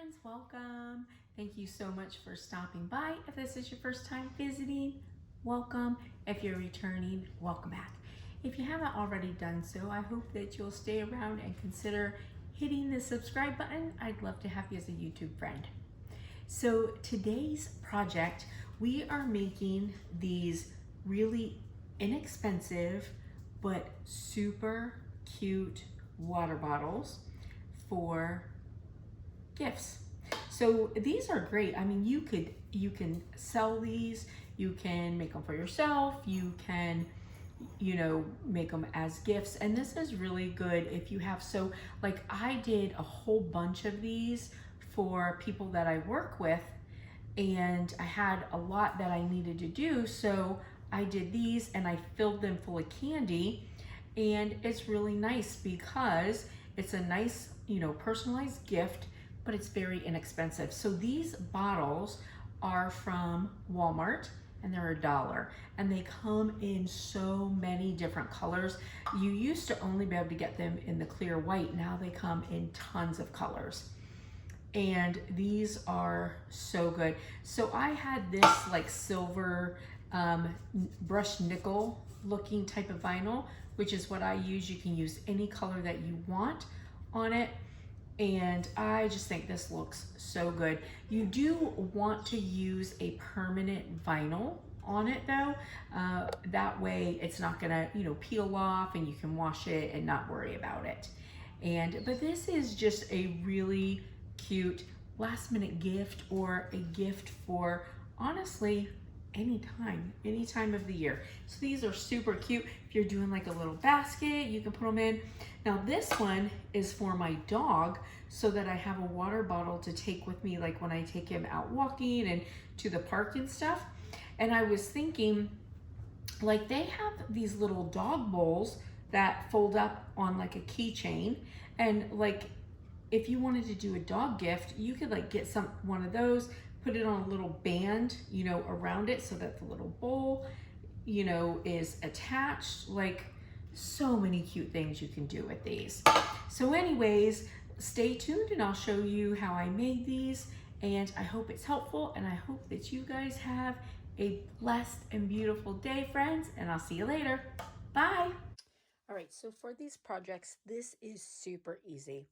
friends, welcome. Thank you so much for stopping by. If this is your first time visiting, welcome. If you're returning, welcome back. If you haven't already done so, I hope that you'll stay around and consider hitting the subscribe button. I'd love to have you as a YouTube friend. So today's project, we are making these really inexpensive but super cute water bottles for gifts. So these are great. I mean, you can sell these, you can make them for yourself, you can make them as gifts, and this is really good if you have, so like I did a whole bunch of these for people that I work with, and I had a lot that I needed to do, so I did these and I filled them full of candy, and it's really nice because it's a nice, personalized gift, but it's very inexpensive. So these bottles are from Walmart and they're $1, and they come in so many different colors. You used to only be able to get them in the clear white. Now they come in tons of colors. And these are so good. So I had this like silver brushed nickel looking type of vinyl, which is what I use. You can use any color that you want on it. And I just think this looks so good. You do want to use a permanent vinyl on it though. That way it's not gonna, peel off, and you can wash it and not worry about it. But this is just a really cute last minute gift, or a gift for honestly any time of the year. So these are super cute. If you're doing like a little basket, you can put them in. Now this one is for my dog, so that I have a water bottle to take with me, like when I take him out walking and to the park and stuff. And I was thinking, like, they have these little dog bowls that fold up on like a keychain, and like if you wanted to do a dog gift, you could like get one of those, put it on a little band, around it, so that the little bowl, is attached. Like, so many cute things you can do with these. So anyways, stay tuned and I'll show you how I made these, and I hope it's helpful, and I hope that you guys have a blessed and beautiful day, friends, and I'll see you later. Bye. All right, so for these projects, this is super easy.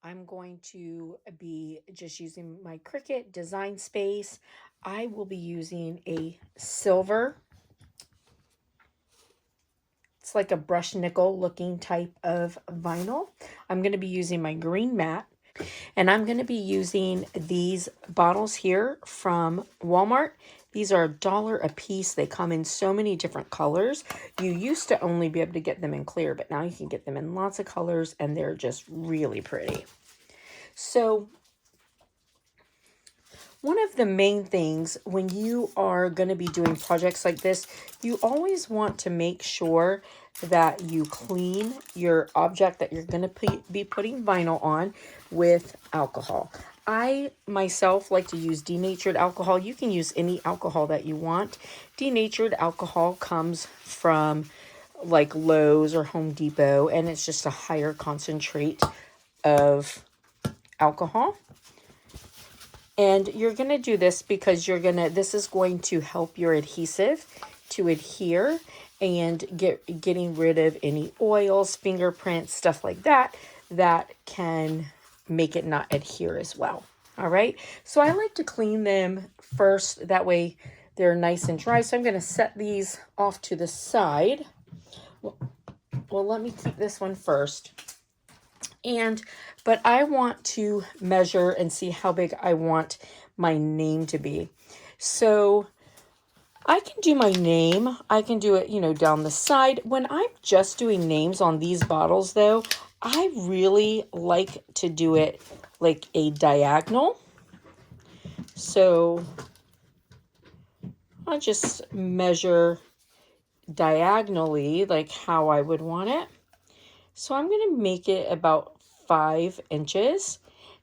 I'm going to be just using my Cricut design space. I will be using a silver, it's like a brushed nickel looking type of vinyl. I'm going to be using my green mat, and I'm going to be using these bottles here from Walmart. These are $1 a piece. They come in so many different colors. You used to only be able to get them in clear, but now you can get them in lots of colors, and they're just really pretty. So one of the main things when you are going to be doing projects like this, you always want to make sure that you clean your object that you're going to be putting vinyl on with alcohol. I myself like to use denatured alcohol. You can use any alcohol that you want. Denatured alcohol comes from like Lowe's or Home Depot, and it's just a higher concentrate of alcohol. And you're going to do this because this is going to help your adhesive to adhere and getting rid of any oils, fingerprints, stuff like that can make it not adhere as well. All right. So I like to clean them first. That way they're nice and dry. So I'm going to set these off to the side. Well, let me keep this one first. But I want to measure and see how big I want my name to be. So I can do my name. I can do it, down the side. When I'm just doing names on these bottles, though, I really like to do it like a diagonal. So I'll just measure diagonally, like how I would want it. So I'm going to make it about 5 inches.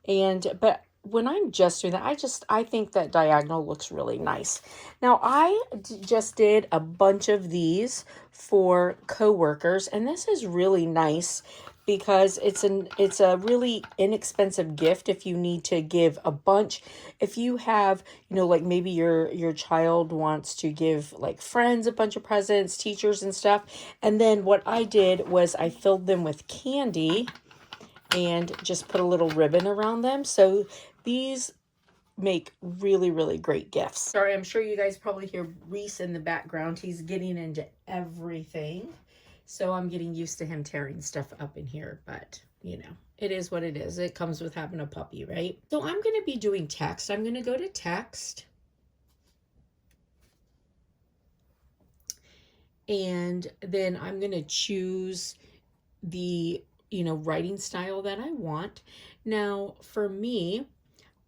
But when I'm just doing that, I think that diagonal looks really nice. Now I just did a bunch of these for coworkers, and this is really nice because it's a really inexpensive gift if you need to give a bunch. If you have, like maybe your child wants to give like friends a bunch of presents, teachers and stuff. And then what I did was I filled them with candy and just put a little ribbon around them. So these make really, really great gifts. Sorry, I'm sure you guys probably hear Reese in the background. He's getting into everything. So I'm getting used to him tearing stuff up in here, but it is what it is. It comes with having a puppy, right? So I'm going to be doing text. I'm going to go to text. And then I'm going to choose the, writing style that I want. Now, for me,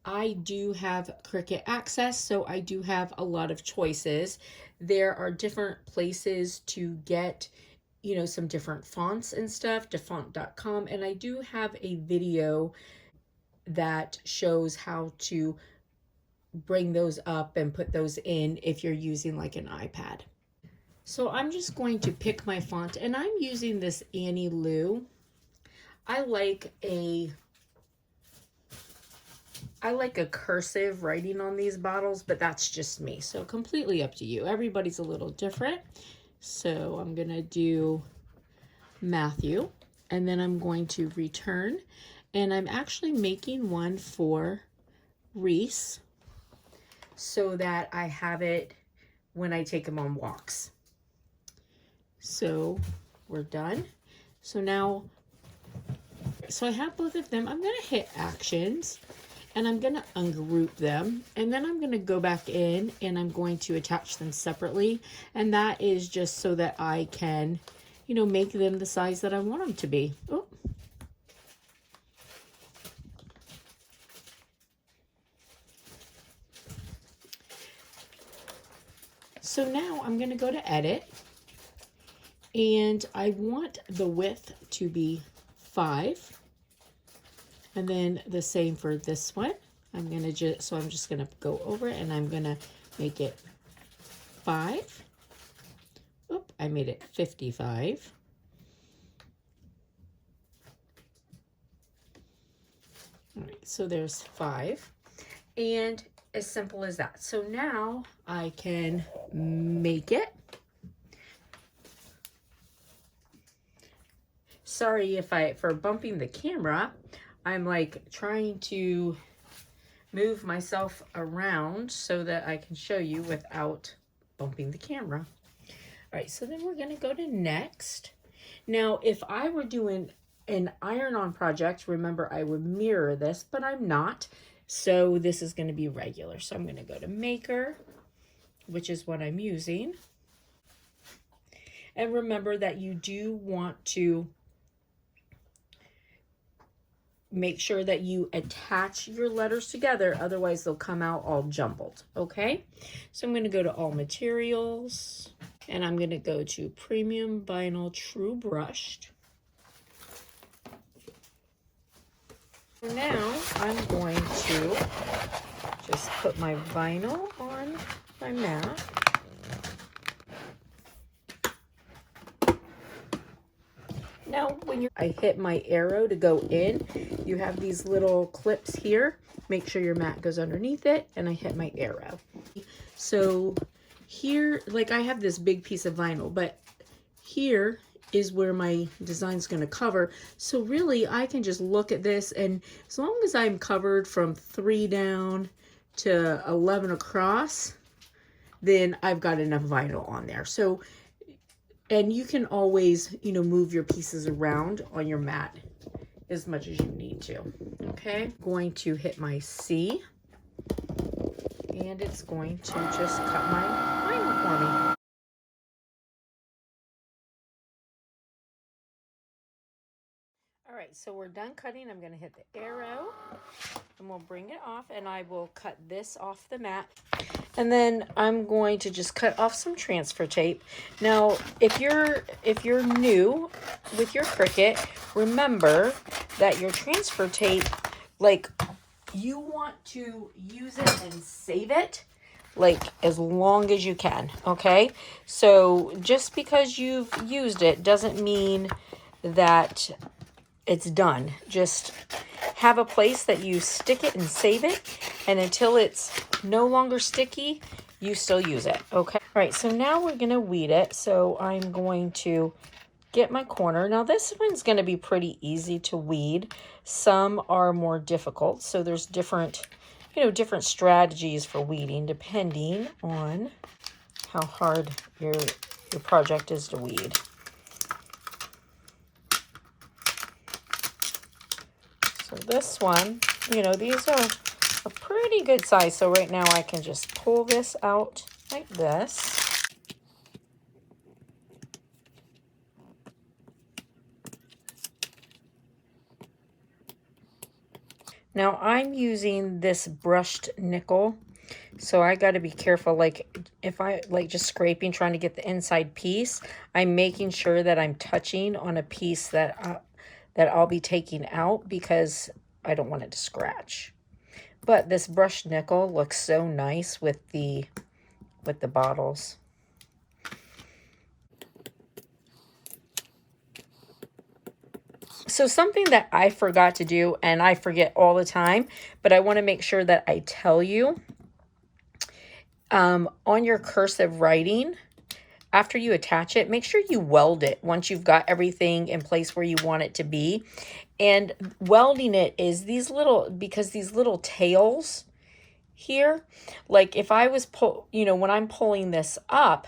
I do have Cricut access, so I do have a lot of choices. There are different places to get, some different fonts and stuff, defont.com, and I do have a video that shows how to bring those up and put those in if you're using like an iPad. So I'm just going to pick my font, and I'm using this Annie Lou. I like a cursive writing on these bottles, but that's just me. So completely up to you. Everybody's a little different. So I'm going to do Matthew, and then I'm going to return. And I'm actually making one for Reese so that I have it when I take him on walks. So we're done. So now, I have both of them. I'm going to hit actions. And I'm going to ungroup them, and then I'm going to go back in and I'm going to attach them separately. And that is just so that I can, make them the size that I want them to be. Oh. So now I'm going to go to edit, and I want the width to be 5. And then the same for this one. I'm just gonna go over it and I'm gonna make it 5. Oop, I made it 55. All right, so there's 5. And as simple as that. So now I can make it. Sorry for bumping the camera. I'm like trying to move myself around so that I can show you without bumping the camera. All right, so then we're gonna go to next. Now, if I were doing an iron-on project, remember I would mirror this, but I'm not. So this is gonna be regular. So I'm gonna go to Maker, which is what I'm using. And remember that you do want to make sure that you attach your letters together, otherwise they'll come out all jumbled, okay? So I'm going to go to all materials, and I'm going to go to Premium Vinyl True Brushed. Now I'm going to just put my vinyl on my mat. Now, when I hit my arrow to go in, you have these little clips here. Make sure your mat goes underneath it, and I hit my arrow. So here, like I have this big piece of vinyl, but here is where my design's going to cover. So really, I can just look at this, and as long as I'm covered from 3 down to 11 across, then I've got enough vinyl on there. So, and you can always, move your pieces around on your mat as much as you need to. Okay, I'm going to hit my C, and it's going to just cut my vinyl for me. All right, so we're done cutting. I'm going to hit the arrow, and we'll bring it off, and I will cut this off the mat. And then I'm going to just cut off some transfer tape. Now, if you're new with your Cricut, remember that your transfer tape, like, you want to use it and save it, like, as long as you can, okay? So just because you've used it doesn't mean that it's done. Just have a place that you stick it and save it, and until it's no longer sticky, you still use it, okay? All right, so now we're gonna weed it. So I'm going to get my corner. Now this one's gonna be pretty easy to weed. Some are more difficult, so there's different, different strategies for weeding depending on how hard your project is to weed. So this one, these are a pretty good size. So right now I can just pull this out like this. Now I'm using this brushed nickel, so I got to be careful. Like if I just scraping, trying to get the inside piece, I'm making sure that I'm touching on a piece that I'll be taking out because I don't want it to scratch. But this brushed nickel looks so nice with the bottles. So something that I forgot to do, and I forget all the time, but I want to make sure that I tell you, on your cursive writing, after you attach it, make sure you weld it once you've got everything in place where you want it to be. And welding it is because these little tails here, like if I was when I'm pulling this up,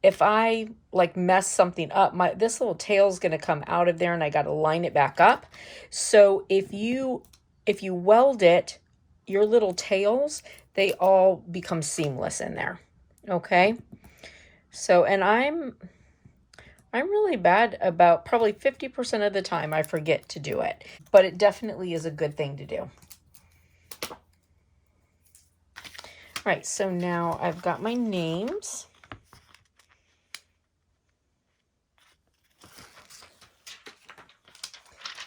if I like mess something up, this little tail is going to come out of there and I got to line it back up. So if you weld it, your little tails, they all become seamless in there. Okay. So, and I'm really bad about probably 50% of the time I forget to do it, but it definitely is a good thing to do. All right. So now I've got my names.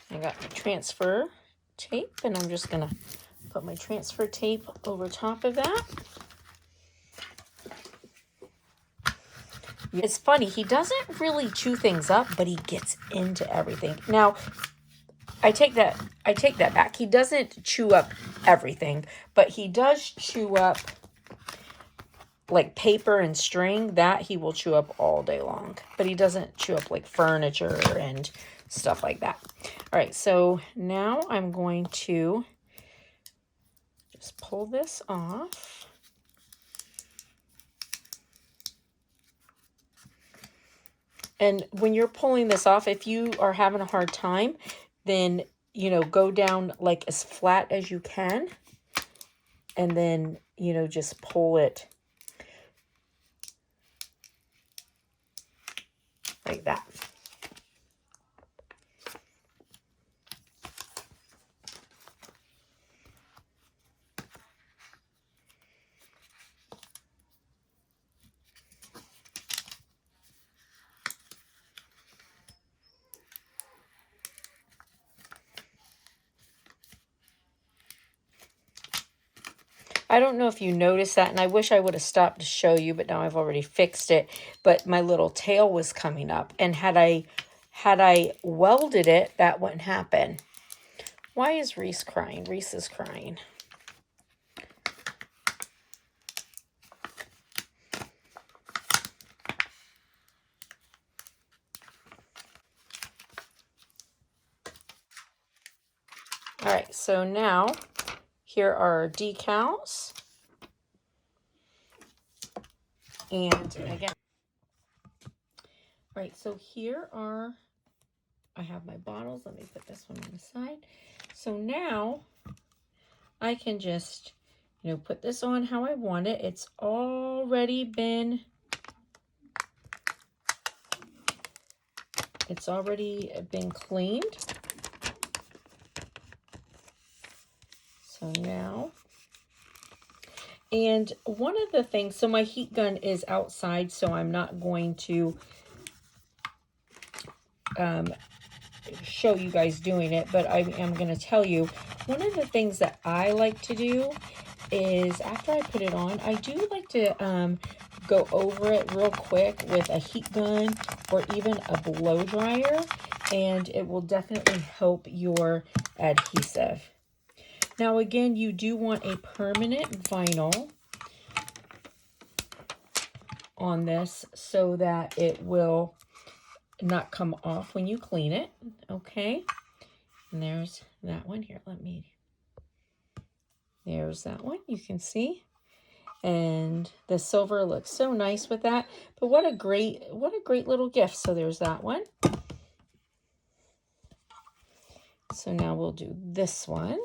I got my transfer tape, and I'm just going to put my transfer tape over top of that. It's funny, he doesn't really chew things up, but he gets into everything. Now, I take that back. He doesn't chew up everything, but he does chew up like paper and string. That he will chew up all day long, but he doesn't chew up like furniture and stuff like that. All right, so now I'm going to just pull this off. And when you're pulling this off, if you are having a hard time, then, go down like as flat as you can. And then, just pull it like that. I don't know if you noticed that, and I wish I would have stopped to show you, but now I've already fixed it. But my little tail was coming up, and had I welded it, that wouldn't happen. Why is Reese crying? Reese is crying. All right, so now here are our decals. And again, right, so here are, I have my bottles. Let me put this one on the side. So now I can just, put this on how I want it. It's already been cleaned. So now, and one of the things, so my heat gun is outside, so I'm not going to show you guys doing it, but I am going to tell you, one of the things that I like to do is after I put it on, I do like to go over it real quick with a heat gun or even a blow dryer, and it will definitely help your adhesive. Now again, you do want a permanent vinyl on this so that it will not come off when you clean it. Okay, and there's that one here. There's that one, you can see. And the silver looks so nice with that. But what a great little gift. So there's that one. So now we'll do this one.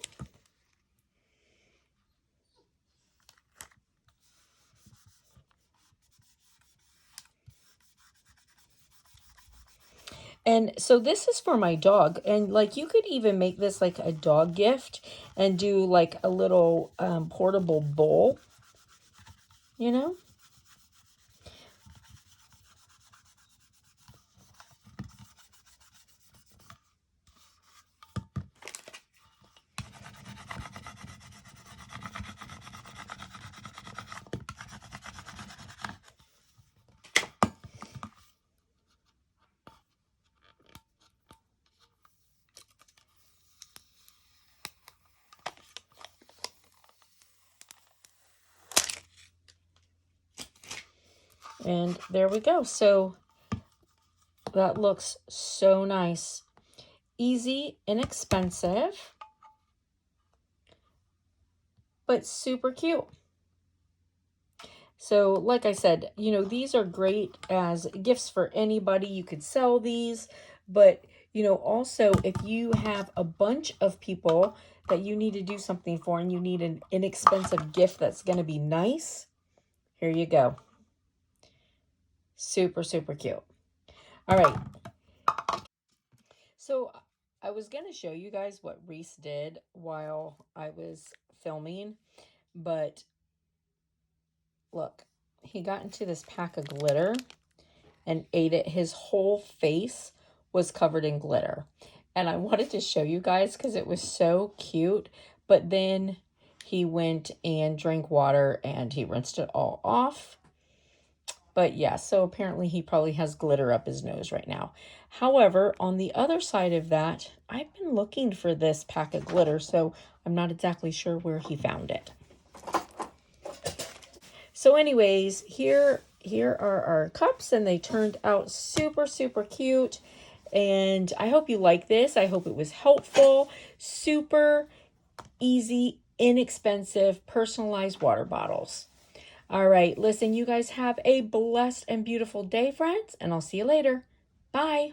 And so this is for my dog. And like you could even make this like a dog gift and do like a little portable bowl, you know? And there we go. So that looks so nice. Easy, inexpensive, but super cute. So like I said, you know, these are great as gifts for anybody. You could sell these, but you know, also if you have a bunch of people that you need to do something for and you need an inexpensive gift that's going to be nice, here you go. Super, super cute. All right. So I was going to show you guys what Reese did while I was filming, but look, he got into this pack of glitter and ate it. His whole face was covered in glitter. And I wanted to show you guys because it was so cute. But then he went and drank water and he rinsed it all off. But yeah, so apparently he probably has glitter up his nose right now. However, on the other side of that, I've been looking for this pack of glitter, so I'm not exactly sure where he found it. So anyways, here are our cups, and they turned out super, super cute. And I hope you like this. I hope it was helpful. Super easy, inexpensive, personalized water bottles. All right, listen, you guys have a blessed and beautiful day, friends, and I'll see you later. Bye.